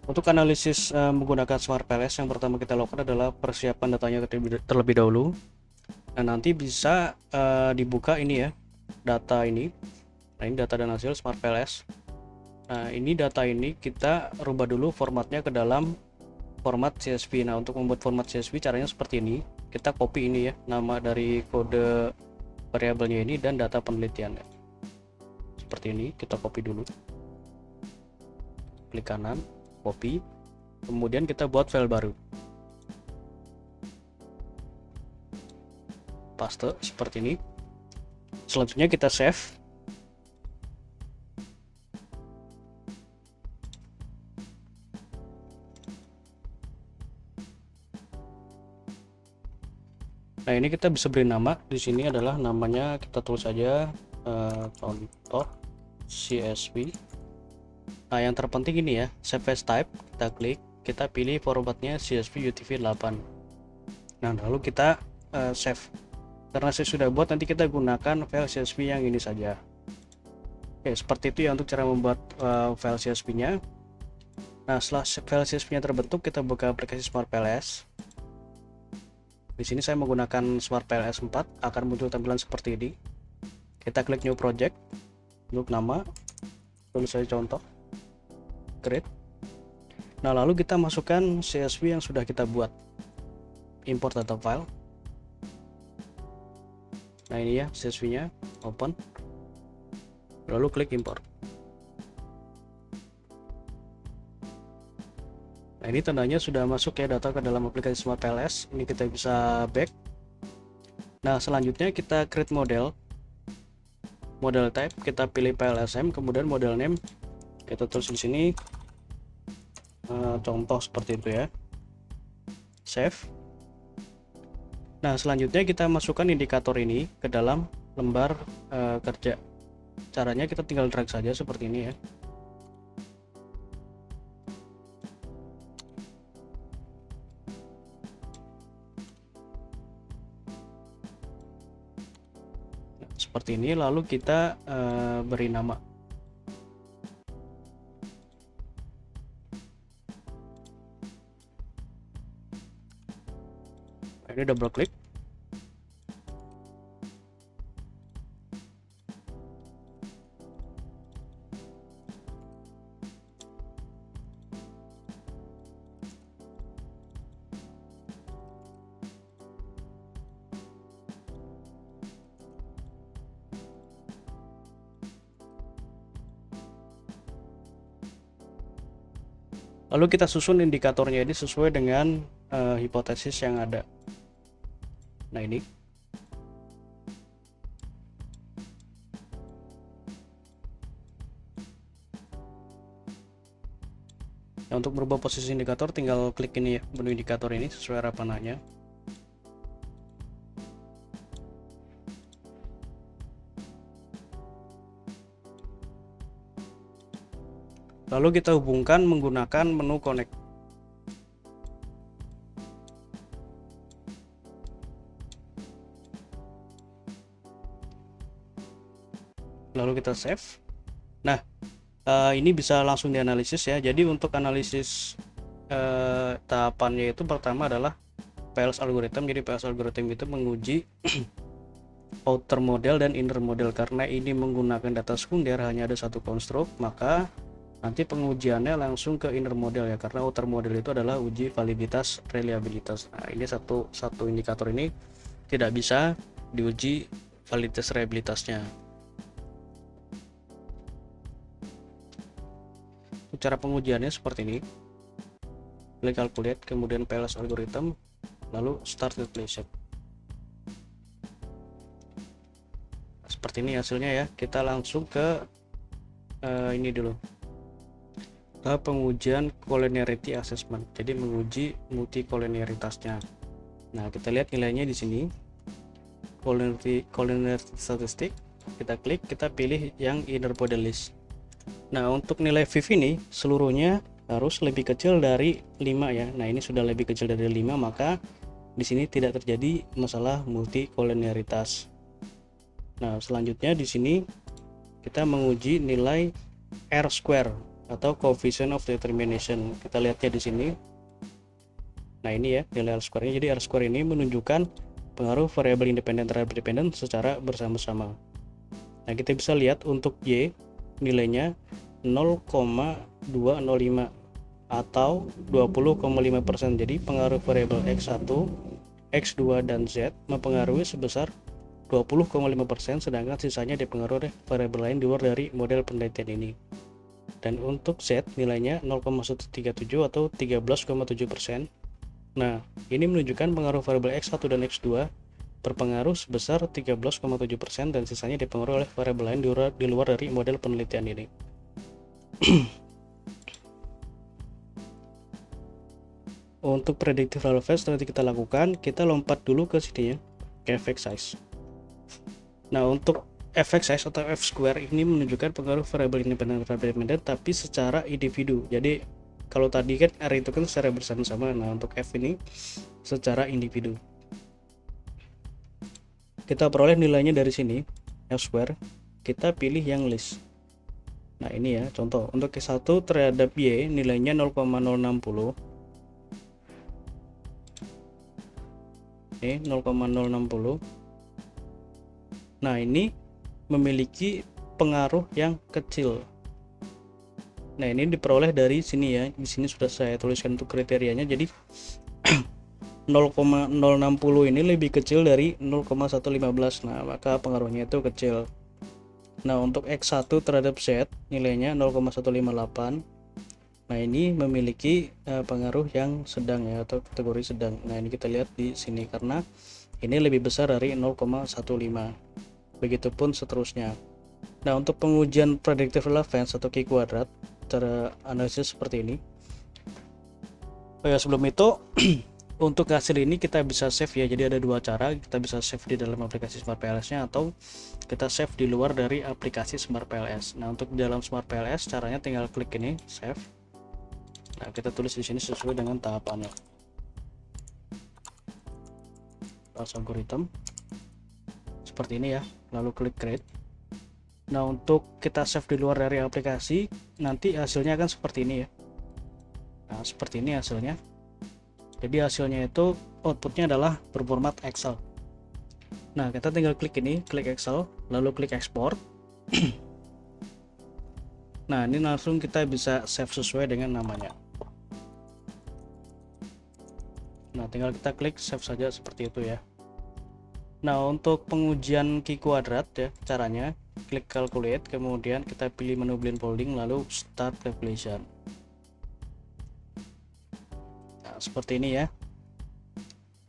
Untuk analisis menggunakan Smart PLS, yang pertama kita lakukan adalah persiapan datanya terlebih dahulu. Nah, nanti bisa dibuka ini ya, data ini. Nah, ini data dan hasil Smart PLS. Nah, ini data ini kita rubah dulu formatnya ke dalam format CSV. Nah, untuk membuat format CSV caranya seperti ini. Kita copy ini ya, nama dari kode variabelnya ini dan data penelitiannya. Seperti ini, kita copy dulu. Klik kanan, copy. Kemudian kita buat file baru. Paste seperti ini. Selanjutnya kita save. Nah, ini kita bisa beri nama. Di sini adalah namanya, kita tulis saja contoh CSV. Nah, yang terpenting ini ya, save as type. Kita klik, kita pilih formatnya CSV UTF-8. Nah, lalu kita save. Karena saya sudah buat, nanti kita gunakan file CSV yang ini saja. Oke, seperti itu ya untuk cara membuat file CSV-nya. Nah, setelah file CSV-nya terbentuk, kita buka aplikasi Smart PLS. Di sini saya menggunakan Smart PLS 4, akan muncul tampilan seperti ini. Kita klik New Project, untuk nama, tulis saja contoh, create. Nah, lalu kita masukkan CSV yang sudah kita buat, import data file. Nah, ini ya CSV-nya, open, lalu klik import. Nah, ini tandanya sudah masuk ya data ke dalam aplikasi Smart PLS. Ini kita bisa back. Nah, selanjutnya kita create model type, kita pilih PLSM, kemudian model name kita tulis di sini contoh seperti itu ya, save. Nah, selanjutnya kita masukkan indikator ini ke dalam lembar kerja. Caranya kita tinggal drag saja seperti ini ya. Seperti ini, lalu kita beri nama. Ini double klik. Lalu kita susun indikatornya ini sesuai dengan hipotesis yang ada. Nah, ini. Nah, untuk berubah posisi indikator tinggal klik ini ya, menu indikator ini sesuai arah panahnya. Lalu kita hubungkan menggunakan menu connect. Lalu kita save. Nah, ini bisa langsung dianalisis ya. Jadi untuk analisis tahapannya itu pertama adalah PLS algorithm. Jadi PLS algorithm itu menguji outer model dan inner model. Karena ini menggunakan data sekunder, hanya ada satu konstruk, maka nanti pengujiannya langsung ke inner model ya, karena outer model itu adalah uji validitas reliabilitas. Nah, ini satu indikator ini tidak bisa diuji validitas reliabilitasnya. Cara pengujiannya seperti ini. Klik calculate, kemudian PLS algorithm, lalu start calculation. Seperti ini hasilnya ya. Kita langsung ke ini dulu, ke pengujian collinearity assessment. Jadi menguji multicollinearitasnya. Nah, kita lihat nilainya di sini. Collinearity statistik. Kita klik, kita pilih yang inner model list. Nah, untuk nilai VIV ini seluruhnya harus lebih kecil dari 5 ya. Nah, ini sudah lebih kecil dari 5, maka di sini tidak terjadi masalah multicollinearitas. Nah, selanjutnya di sini kita menguji nilai R square. atau coefficient of determination. Kita lihatnya di sini. Nah, ini ya nilai R-square-nya. Jadi R-square ini menunjukkan pengaruh variabel independen terhadap dependen secara bersama-sama. Nah, kita bisa lihat untuk Y nilainya 0,205 atau 20,5%. Jadi pengaruh variabel X1, X2, dan Z mempengaruhi sebesar 20,5%, sedangkan sisanya dipengaruhi oleh variabel lain di luar dari model penelitian ini. Dan untuk Z nilainya 0,137 atau 13,7%. Nah, ini menunjukkan pengaruh variabel X1 dan X2 berpengaruh sebesar 13,7% dan sisanya dipengaruhi oleh variabel lain di luar dari model penelitian ini. Untuk predictive relevance nanti kita lakukan, kita lompat dulu ke sini ya, ke effect size. Nah, untuk effect size atau F square ini menunjukkan pengaruh variabel independen terhadap dependen tapi secara individu. Jadi kalau tadi kan R itu kan secara bersama-sama, nah untuk F ini secara individu. Kita peroleh nilainya dari sini, F square, kita pilih yang least. Nah, ini ya contoh, untuk X1 terhadap Y nilainya 0,060. Ini 0,060. Nah, ini memiliki pengaruh yang kecil. Nah, ini diperoleh dari sini ya. Di sini sudah saya tuliskan untuk kriterianya. Jadi 0,060 ini lebih kecil dari 0,115. Nah, maka pengaruhnya itu kecil. Nah, untuk X1 terhadap Z nilainya 0,158. Nah, ini memiliki pengaruh yang sedang ya, atau kategori sedang. Nah, ini kita lihat di sini karena ini lebih besar dari 0,15. Begitupun seterusnya. Nah, untuk pengujian predictive relevance atau Q kuadrat, cara analisis seperti ini. Oh ya, sebelum itu untuk hasil ini kita bisa save ya. Jadi ada dua cara, kita bisa save di dalam aplikasi Smart PLS-nya atau kita save di luar dari aplikasi Smart PLS. Nah, untuk di dalam Smart PLS caranya tinggal klik ini save. Nah, kita tulis di sini sesuai dengan tahapannya. Pas algorithm seperti ini ya, lalu klik create. Nah, untuk kita save di luar dari aplikasi, nanti hasilnya akan seperti ini ya. Nah, seperti ini hasilnya. Jadi hasilnya itu outputnya adalah berformat Excel. Nah, kita tinggal klik ini, klik Excel, lalu klik export. Nah, ini langsung kita bisa save sesuai dengan namanya. Nah, tinggal kita klik save saja seperti itu ya. Nah, untuk pengujian Q kuadrat ya, caranya klik calculate, kemudian kita pilih menu blend folding, lalu start calculation. Nah, seperti ini ya.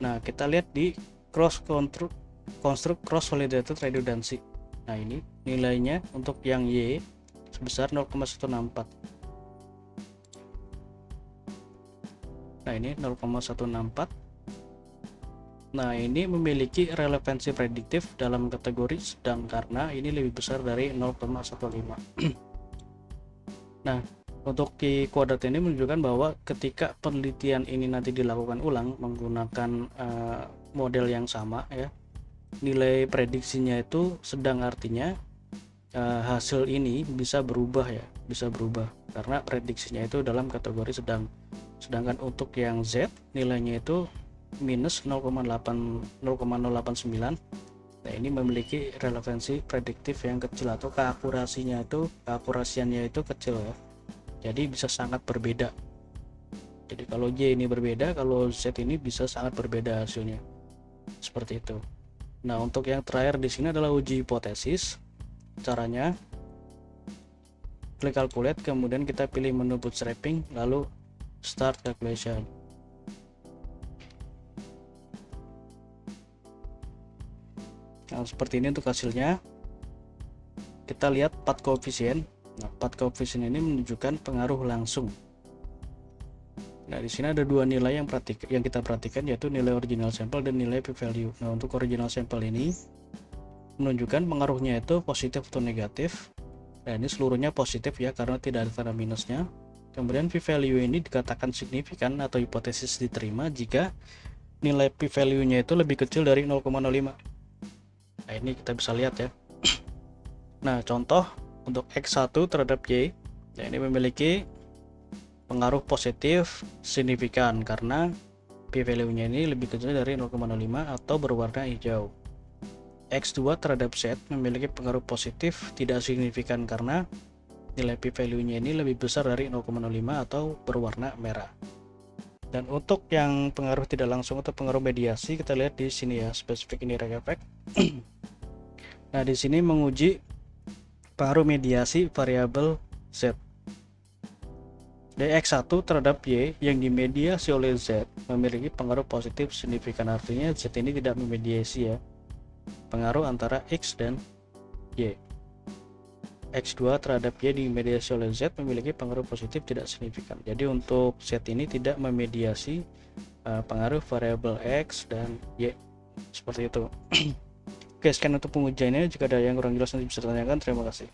Nah, kita lihat di construct cross validated redundancy. Nah, ini nilainya untuk yang Y sebesar 0,164. Nah, ini 0,164. Nah, ini memiliki relevansi prediktif dalam kategori sedang karena ini lebih besar dari 0,15. Nah, untuk Q kuadrat ini menunjukkan bahwa ketika penelitian ini nanti dilakukan ulang menggunakan model yang sama ya, nilai prediksinya itu sedang, artinya hasil ini bisa berubah ya, bisa berubah karena prediksinya itu dalam kategori sedang. Sedangkan untuk yang Z nilainya itu minus 0,089. Nah, ini memiliki relevansi prediktif yang kecil atau keakurasiannya itu kecil ya. Jadi bisa sangat berbeda. Jadi kalau Y ini berbeda, kalau Z ini bisa sangat berbeda hasilnya. Seperti itu. Nah, untuk yang terakhir di sini adalah uji hipotesis. Caranya klik calculate, kemudian kita pilih menu bootstrapping, lalu start calculation. Nah, seperti ini untuk hasilnya. Kita lihat path coefficient. Nah, path coefficient ini menunjukkan pengaruh langsung. Nah, di sini ada dua nilai yang kita perhatikan, yaitu nilai original sample dan nilai p-value. Nah, untuk original sample ini menunjukkan pengaruhnya itu positif atau negatif. Nah, ini seluruhnya positif ya, karena tidak ada tanda minusnya. Kemudian p-value ini dikatakan signifikan atau hipotesis diterima jika nilai p-value-nya itu lebih kecil dari 0,05. Nah, ini kita bisa lihat ya. Nah, contoh untuk X1 terhadap Y Ya, ini memiliki pengaruh positif signifikan karena p-value-nya ini lebih kecil dari 0,05 atau berwarna hijau. X2 terhadap Z memiliki pengaruh positif tidak signifikan karena nilai p-value-nya ini lebih besar dari 0,05 atau berwarna merah. Dan untuk yang pengaruh tidak langsung atau pengaruh mediasi, kita lihat di sini ya, spesifik ini effect. Nah, di sini menguji pengaruh mediasi variabel Z. X1 terhadap Y yang dimediasi oleh Z memiliki pengaruh positif signifikan, artinya Z ini tidak memediasi ya pengaruh antara X dan Y. X2 terhadap Y dimediasi oleh Z memiliki pengaruh positif tidak signifikan. Jadi untuk Z ini tidak memediasi pengaruh variabel X dan Y, seperti itu. Oke, sekian untuk pengujiannya. Jika ada yang kurang jelas nanti bisa ditanyakan. Terima kasih.